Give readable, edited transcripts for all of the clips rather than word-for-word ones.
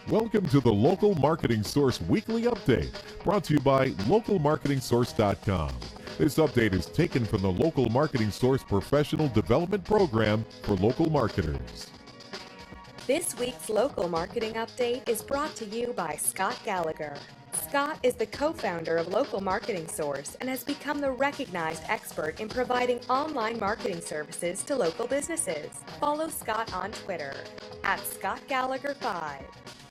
Welcome to the Local Marketing Source Weekly Update, brought to you by localmarketingsource.com. This update is taken from the Local Marketing Source Professional Development Program for local marketers. This week's Local Marketing Update is brought to you by Scott Gallagher. Scott is the co-founder of Local Marketing Source and has become the recognized expert in providing online marketing services to local businesses. Follow Scott on Twitter @ScottGallagher5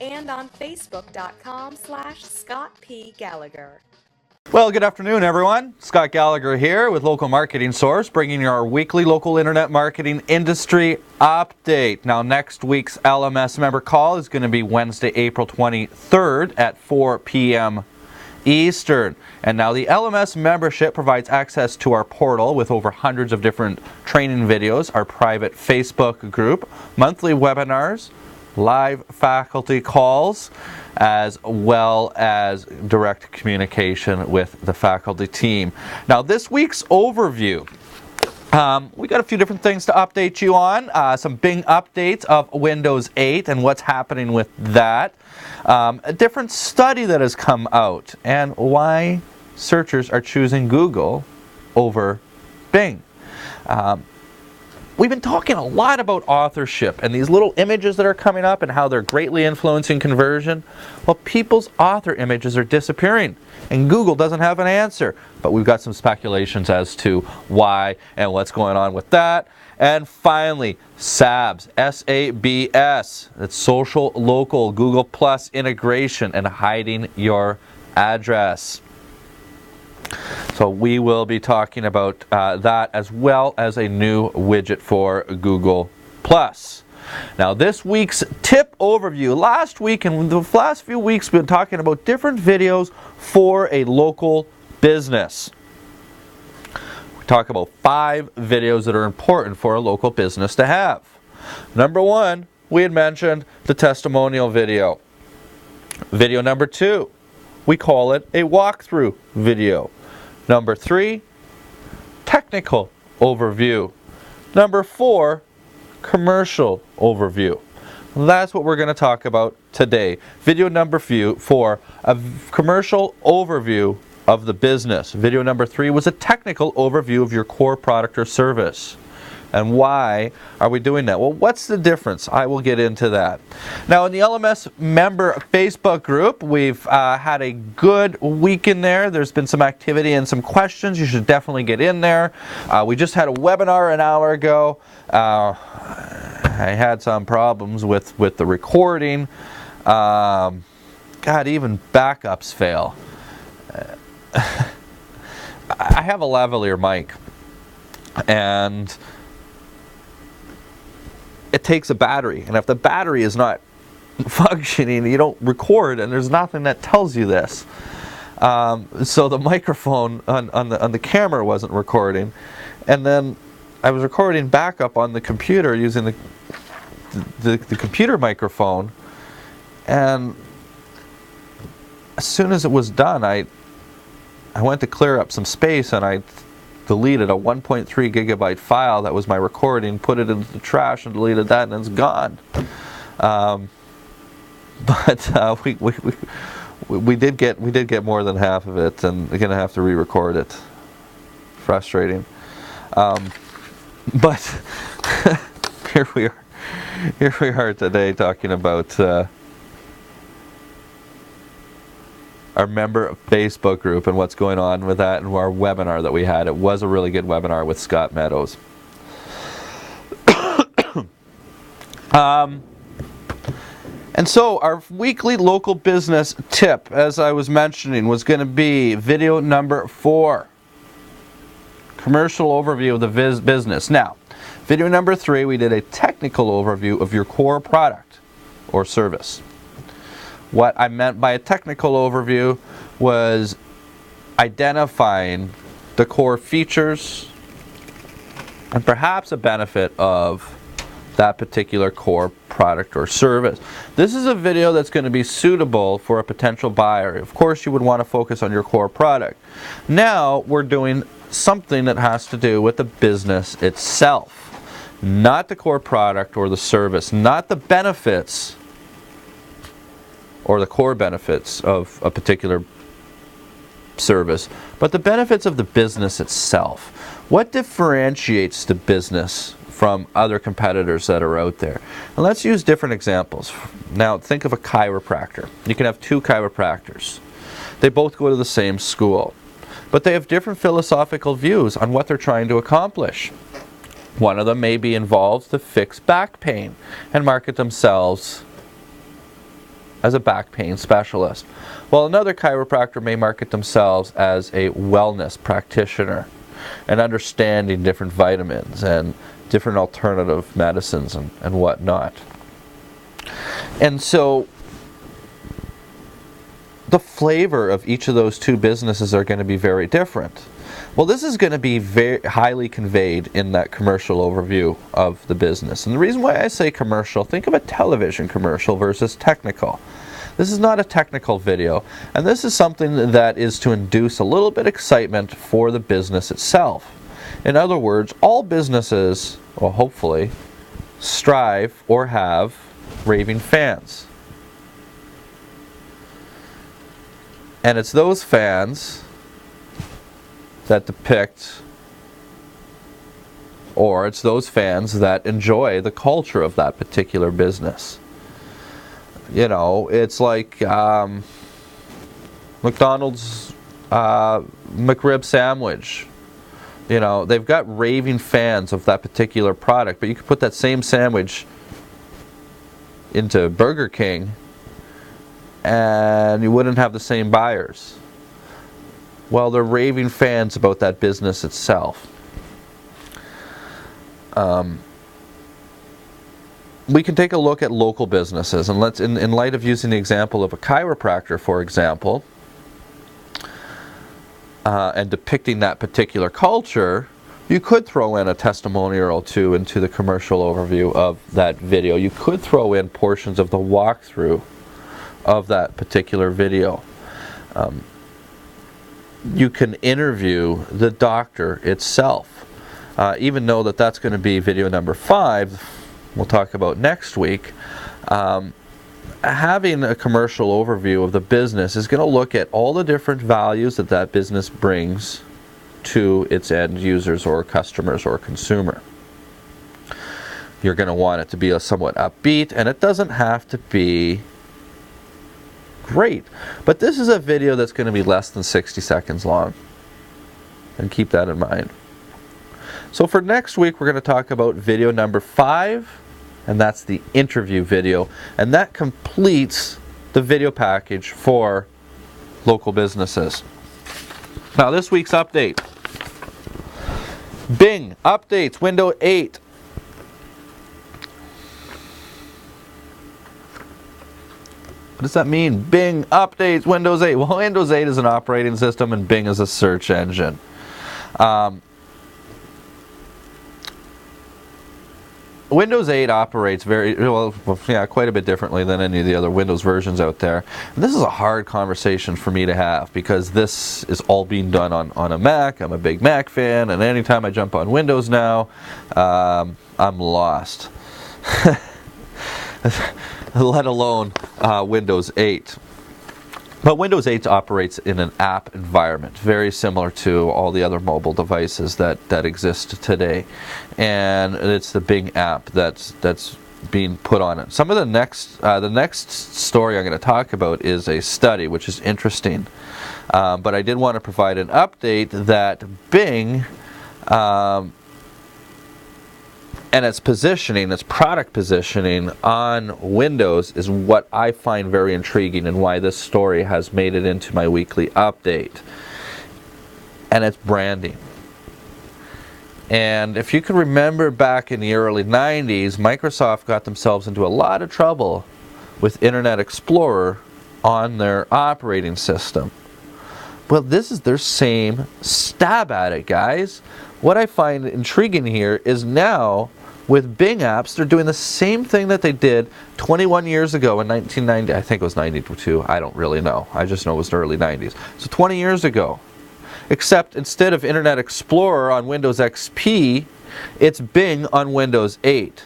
and on Facebook.com/ScottPGallagher. Well, good afternoon, everyone. Scott Gallagher here with Local Marketing Source, bringing you our weekly local internet marketing industry update. Now, next week's LMS member call is going to be Wednesday, April 23rd at 4 p.m. Eastern. And now the LMS membership provides access to our portal with over hundreds of different training videos, our private Facebook group, monthly webinars, live faculty calls, as well as direct communication with the faculty team. Now, this week's overview, we got a few different things to update you on. Some big updates of Windows 8 and what's happening with that. A different study that has come out and why searchers are choosing Google over Bing. We've been talking a lot about authorship and these little images that are coming up and how they're greatly influencing conversion. Well, people's author images are disappearing and Google doesn't have an answer. But we've got some speculations as to why and what's going on with that. And finally, SABS, S-A-B-S. It's social local Google Plus integration and hiding your address. So we will be talking about that, as well as a new widget for Google Plus. Now, this week's tip overview. Last week and the last few weeks we've been talking about different videos for a local business. We talk about 5 videos that are important for a local business to have. Number 1, we had mentioned the testimonial video. Video number 2, we call it a walkthrough video. Number 3, technical overview. Number 4, commercial overview. That's what we're going to talk about today. Video number 4, a commercial overview of the business. Video number 3 was a technical overview of your core product or service. And why are we doing that? Well, what's the difference? I will get into that. Now, in the LMS member Facebook group, we've had a good week in there. There's been some activity and some questions. You should definitely get in there. We just had a webinar an hour ago. I had some problems with the recording. God, even backups fail. I have a lavalier mic, and it takes a battery, and if the battery is not functioning, you don't record, and there's nothing that tells you this. So the microphone on the camera wasn't recording, and then I was recording backup on the computer using the computer microphone, and as soon as it was done, I went to clear up some space, and I deleted a 1.3 gigabyte file that was my recording, put it into the trash, and deleted that, and it's gone. But we did get more than half of it, and we're gonna have to re-record it. Frustrating. But here we are today talking about our member Facebook group and what's going on with that, and our webinar that we had. It was a really good webinar with Scott Meadows. And so our weekly local business tip, as I was mentioning, was going to be video number 4. Commercial overview of the business. Now, video number 3, we did a technical overview of your core product or service. What I meant by a technical overview was identifying the core features and perhaps a benefit of that particular core product or service. This is a video that's going to be suitable for a potential buyer. Of course, you would want to focus on your core product. Now we're doing something that has to do with the business itself, not the core product or the service, not the benefits or the core benefits of a particular service, but the benefits of the business itself. What differentiates the business from other competitors that are out there? And let's use different examples. Now think of a chiropractor. You can have two chiropractors. They both go to the same school, but they have different philosophical views on what they're trying to accomplish. One of them may be involved to fix back pain and market themselves as a back pain specialist, while another chiropractor may market themselves as a wellness practitioner and understanding different vitamins and different alternative medicines and whatnot. And so the flavor of each of those two businesses are going to be very different. Well, this is going to be very highly conveyed in that commercial overview of the business. And the reason why I say commercial, think of a television commercial versus technical. This is not a technical video, and this is something that is to induce a little bit of excitement for the business itself. In other words, all businesses, well, hopefully, strive or have raving fans. And it's those fans that depict, or it's those fans that enjoy the culture of that particular business. You know, it's like McDonald's McRib sandwich. You know, they've got raving fans of that particular product, but you could put that same sandwich into Burger King and you wouldn't have the same buyers. Well, they're raving fans about that business itself. We can take a look at local businesses, and let's, in light of using the example of a chiropractor, for example, and depicting that particular culture, you could throw in a testimonial or two into the commercial overview of that video. You could throw in portions of the walkthrough of that particular video. You can interview the doctor itself. Even though that's going to be video number 5, we'll talk about next week. Having a commercial overview of the business is going to look at all the different values that that business brings to its end users or customers or consumer. You're going to want it to be a somewhat upbeat, and it doesn't have to be great. But this is a video that's going to be less than 60 seconds long, and keep that in mind. So for next week, we're going to talk about video number 5, and that's the interview video, and that completes the video package for local businesses. Now this week's update. Bing updates Windows 8. What does that mean? Bing updates Windows 8. Well, Windows 8 is an operating system and Bing is a search engine. Windows 8 operates quite a bit differently than any of the other Windows versions out there. And this is a hard conversation for me to have because this is all being done on a Mac. I'm a big Mac fan, and anytime I jump on Windows now, I'm lost. Let alone Windows 8. But Windows 8 operates in an app environment, very similar to all the other mobile devices that exist today. And it's the Bing app that's being put on it. Some of the next story I'm going to talk about is a study, which is interesting. But I did want to provide an update that Bing and its positioning, its product positioning on Windows is what I find very intriguing and why this story has made it into my weekly update. And it's branding. And if you can remember back in the early 90s, Microsoft got themselves into a lot of trouble with Internet Explorer on their operating system. Well, this is their same stab at it, guys. What I find intriguing here is now with Bing apps, they're doing the same thing that they did 21 years ago in 1990. I think it was 92. I don't really know. I just know it was the early 90s. So 20 years ago. Except instead of Internet Explorer on Windows XP, it's Bing on Windows 8.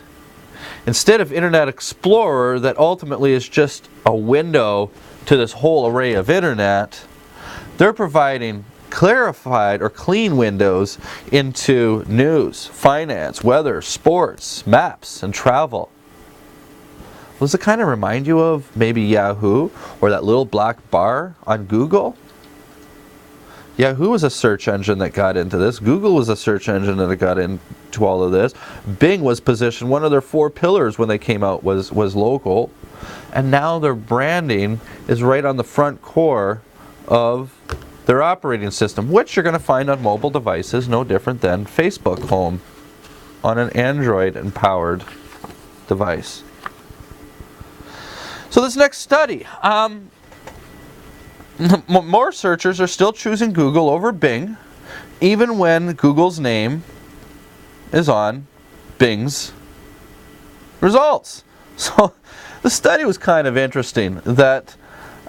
Instead of Internet Explorer that ultimately is just a window to this whole array of internet, they're providing clarified or clean windows into news, finance, weather, sports, maps, and travel. Does it kind of remind you of maybe Yahoo or that little black bar on Google? Yahoo was a search engine that got into this. Google was a search engine that got into all of this. Bing was positioned, one of their 4 pillars when they came out was local. And now their branding is right on the front core of their operating system, which you're going to find on mobile devices, no different than Facebook Home on an Android-empowered device. So this next study, more searchers are still choosing Google over Bing, even when Google's name is on Bing's results. So the study was kind of interesting. That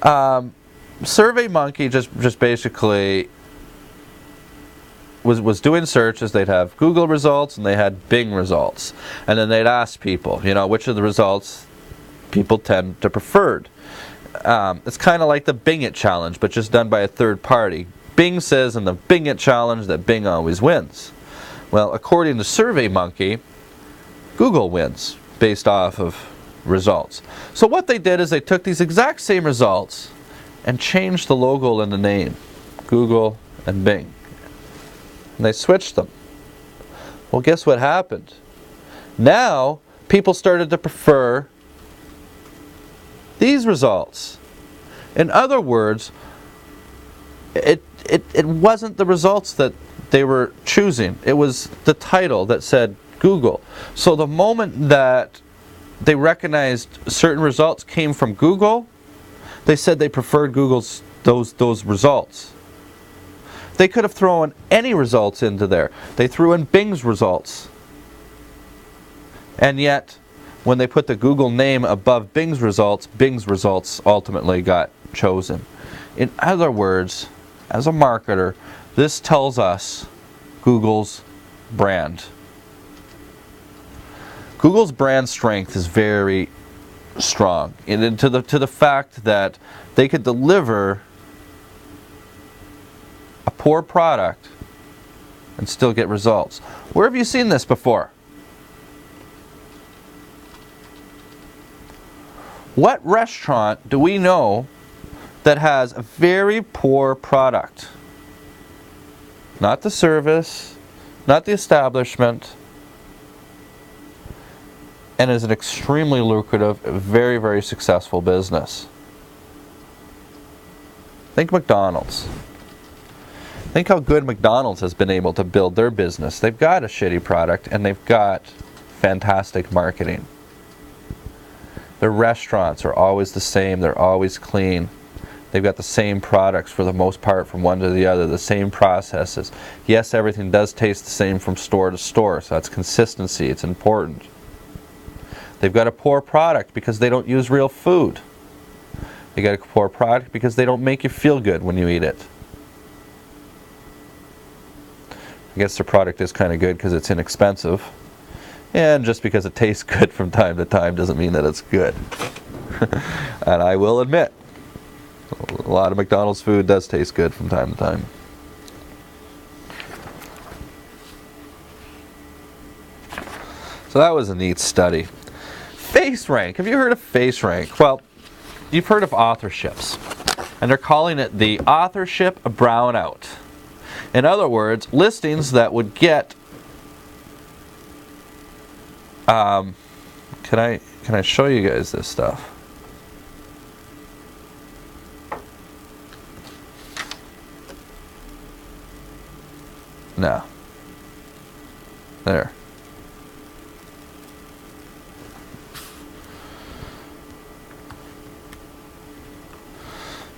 SurveyMonkey just basically was doing searches. They'd have Google results and they had Bing results, and then they'd ask people, which of the results people tend to preferred. It's kind of like the Bing It challenge, but just done by a third party. Bing says in the Bing It challenge that Bing always wins. Well, according to SurveyMonkey, Google wins based off of results. So what they did is they took these exact same results and changed the logo and the name, Google and Bing. And they switched them. Well, guess what happened? Now, people started to prefer these results. In other words, it wasn't the results that they were choosing. It was the title that said Google. So the moment that they recognized certain results came from Google, they said they preferred Google's those results. They could have thrown any results into there. They threw in Bing's results. And yet, when they put the Google name above Bing's results ultimately got chosen. In other words, as a marketer, this tells us Google's brand. Google's brand strength is very strong, and to the fact that they could deliver a poor product and still get results. Where have you seen this before? What restaurant do we know that has a very poor product? Not the service, not the establishment, and is an extremely lucrative, very, very successful business. Think McDonald's. Think how good McDonald's has been able to build their business. They've got a shitty product and they've got fantastic marketing. Their restaurants are always the same, they're always clean. They've got the same products for the most part from one to the other, the same processes. Yes, everything does taste the same from store to store, so that's consistency, it's important. They've got a poor product because they don't use real food. They got a poor product because they don't make you feel good when you eat it. I guess their product is kind of good because it's inexpensive. And just because it tastes good from time to time doesn't mean that it's good. And I will admit, a lot of McDonald's food does taste good from time to time. So that was a neat study. FaceRank. Have you heard of FaceRank? Well, you've heard of authorships. And they're calling it the Authorship Brownout. In other words, listings that would get can I show you guys this stuff? No. There.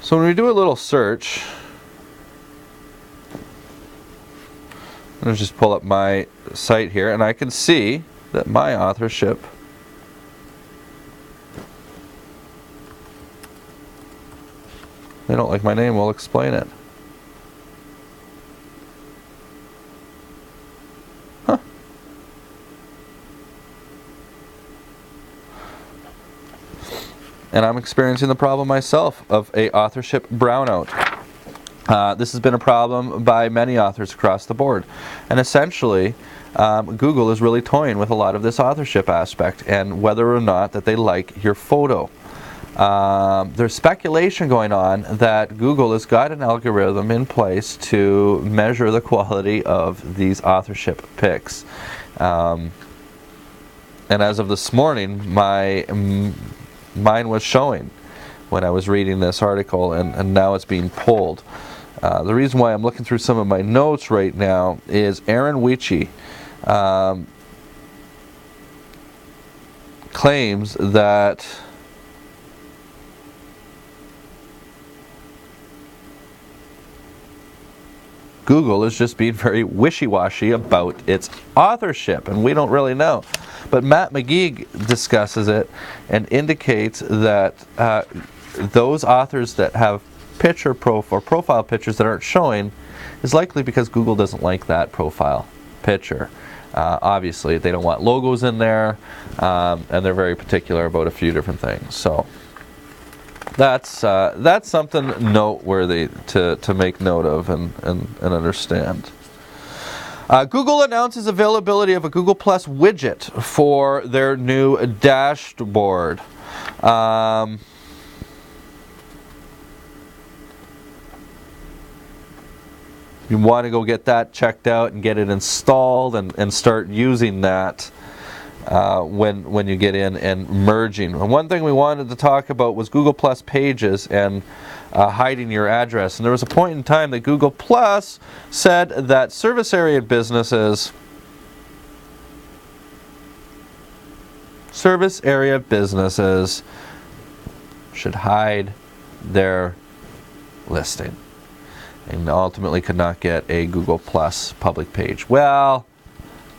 So when we do a little search, let's just pull up my site here, and I can see that my authorship they don't like my name, we'll explain it. Huh. and I'm experiencing the problem myself of a authorship brownout. This has been a problem by many authors across the board, and essentially Google is really toying with a lot of this authorship aspect and whether or not that they like your photo. There's speculation going on that Google has got an algorithm in place to measure the quality of these authorship pics. And as of this morning, mine was showing when I was reading this article, and now it's being pulled. The reason why I'm looking through some of my notes right now is Aaron Widget claims that Google is just being very wishy-washy about its authorship, and we don't really know. But Matt McGee discusses it and indicates that those authors that have profile pictures that aren't showing is likely because Google doesn't like that profile picture. Obviously, they don't want logos in there, and they're very particular about a few different things. So that's something noteworthy to make note of and understand. Google announces availability of a Google Plus widget for their new dashboard. You want to go get that checked out and get it installed and start using that when you get in and merging. And one thing we wanted to talk about was Google Plus pages and hiding your address. And there was a point in time that Google Plus said that service area businesses should hide their listing and ultimately could not get a Google Plus public page. Well,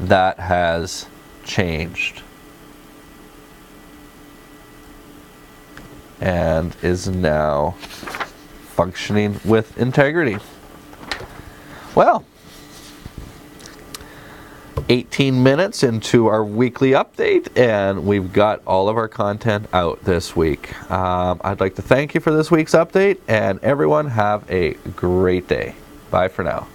that has changed and is now functioning with integrity. Well, 18 minutes into our weekly update, and we've got all of our content out this week. I'd like to thank you for this week's update, and everyone have a great day. Bye for now.